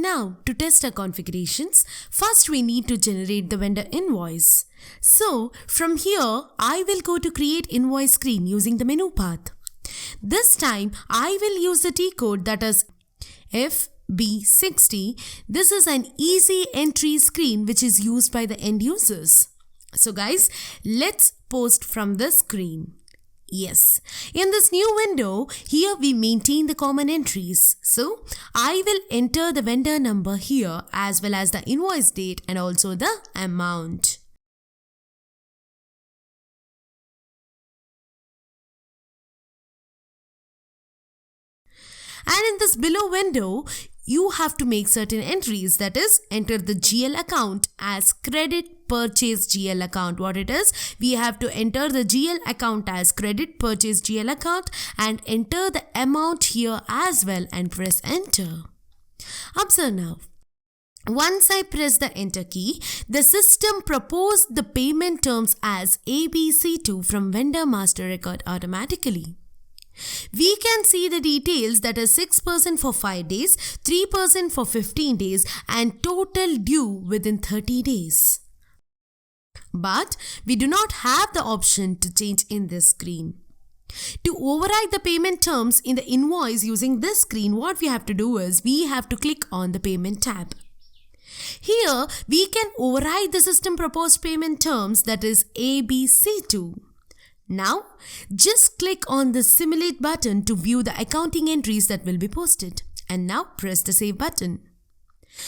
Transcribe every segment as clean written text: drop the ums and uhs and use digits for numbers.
Now, to test our configurations, first we need to generate the vendor invoice. So, from here, I will go to create invoice screen using the menu path. This time, I will use the T code that is FB60. This is an easy entry screen which is used by the end users. So guys, let's post from this screen. Yes, in this new window, here we maintain the common entries. So, I will enter the vendor number here as well as the invoice date and also the amount. And in this below window, you have to make certain entries, that is, enter the GL account as credit purchase GL account. What it is, we have to enter the GL account as credit purchase GL account and enter the amount here as well and press enter. Observe now. Once I press the enter key, the system proposed the payment terms as ABC2 from vendor master record automatically. We can see the details, that is 6% for 5 days, 3% for 15 days and total due within 30 days. But we do not have the option to change in this screen. To override the payment terms in the invoice using this screen, what we have to do is we have to click on the payment tab. Here we can override the system proposed payment terms, that is ABC2. Now, just click on the simulate button to view the accounting entries that will be posted. And now press the save button.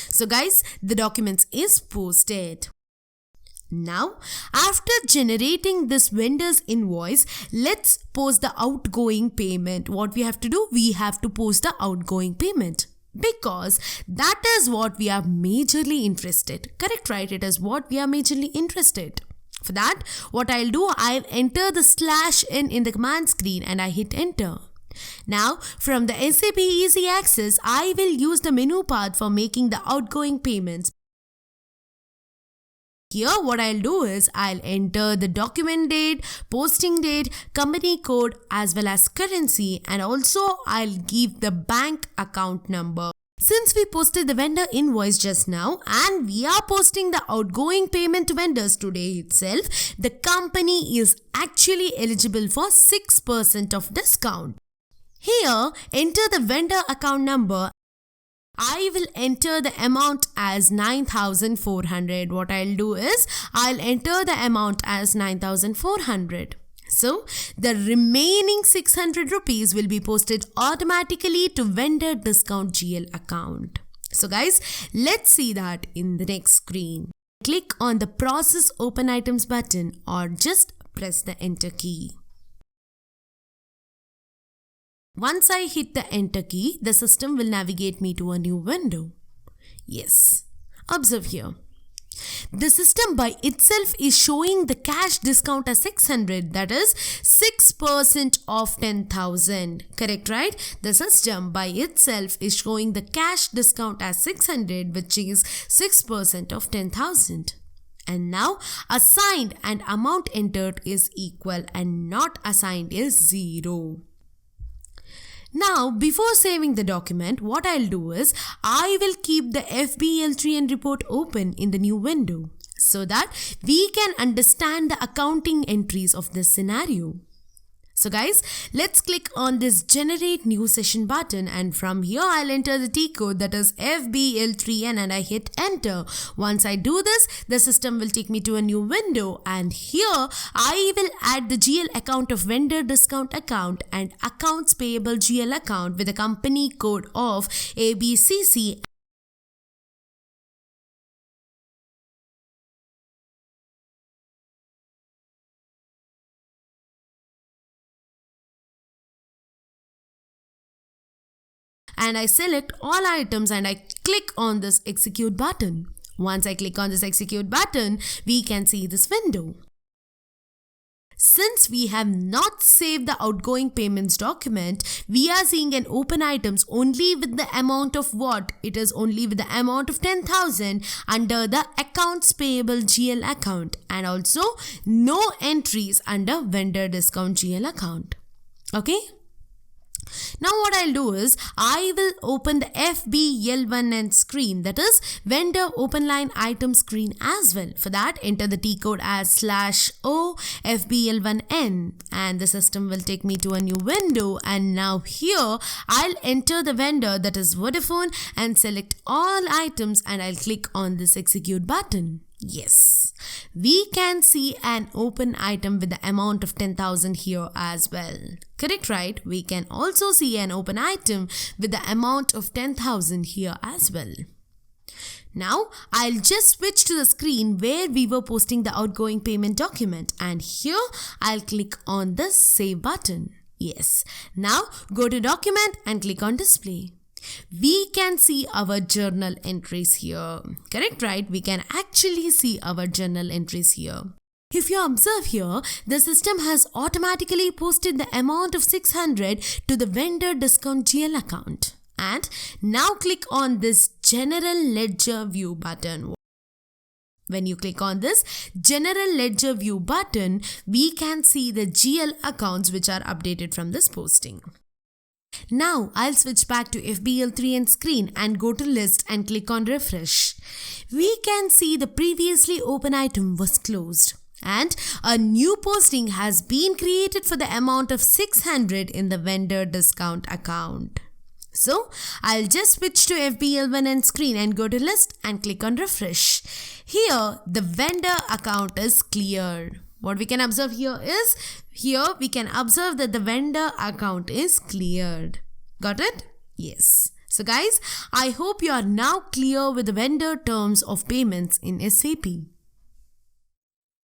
So guys, the documents is posted. Now, after generating this vendor's invoice, let's post the outgoing payment. What we have to do? We have to post the outgoing payment. Because that is what we are majorly interested. Correct, right? It is what we are majorly interested. For that, what I'll do, I'll enter the /n in the command screen and I hit enter. Now, from the SAP Easy Access, I will use the menu path for making the outgoing payments. Here, what I'll do is, I'll enter the document date, posting date, company code as well as currency, and also I'll give the bank account number. Since we posted the vendor invoice just now and we are posting the outgoing payment to vendors today itself, the company is actually eligible for 6% of discount. Here, enter the vendor account number. I will enter the amount as 9,400. What I'll do is, I'll enter the amount as 9,400. So, the remaining 600 rupees will be posted automatically to vendor discount GL account. So guys, let's see that in the next screen. Click on the process open items button or just press the enter key. Once I hit the enter key, the system will navigate me to a new window. Yes, observe here. The system by itself is showing the cash discount as 600, that is 6% of 10,000. Correct, right? The system by itself is showing the cash discount as 600, which is 6% of 10,000. And now assigned and amount entered is equal and not assigned is 0. Now, before saving the document, what I'll do is, I will keep the FBL3N report open in the new window so that we can understand the accounting entries of this scenario. So guys, let's click on this generate new session button and from here I'll enter the T code, that is FBL3N, and I hit enter. Once I do this, the system will take me to a new window and here I will add the GL account of vendor discount account and accounts payable GL account with a company code of ABCC. And I select all items and I click on this execute button. Once I click on this execute button, we can see this window. Since we have not saved the outgoing payments document, we are seeing an open items only with the amount of what? It is only with the amount of 10,000 under the accounts payable GL account and also no entries under vendor discount GL account. Okay? Now what I'll do is, I will open the FBL1N screen, that is vendor open line item screen as well. For that, enter the T code as /O FBL1N and the system will take me to a new window, and now here I'll enter the vendor, that is Vodafone, and select all items, and I'll click on this execute button. Yes, we can see an open item with the amount of 10,000 here as well. Correct, right? We can also see an open item with the amount of 10,000 here as well. Now, I'll just switch to the screen where we were posting the outgoing payment document, and here I'll click on the save button. Yes, now go to document and click on display. We can see our journal entries here. Correct, right? We can actually see our journal entries here. If you observe here, the system has automatically posted the amount of 600 to the vendor discount GL account. And now click on this general ledger view button. When you click on this general ledger view button, we can see the GL accounts which are updated from this posting. Now I'll switch back to FBL3N screen and go to list and click on refresh. We can see the previously open item was closed and a new posting has been created for the amount of 600 in the vendor discount account. So I'll just switch to FBL1N screen and go to list and click on refresh. Here the vendor account is cleared. What we can observe here is, we can observe that the vendor account is cleared. Got it? Yes. So guys, I hope you are now clear with the vendor terms of payments in SAP.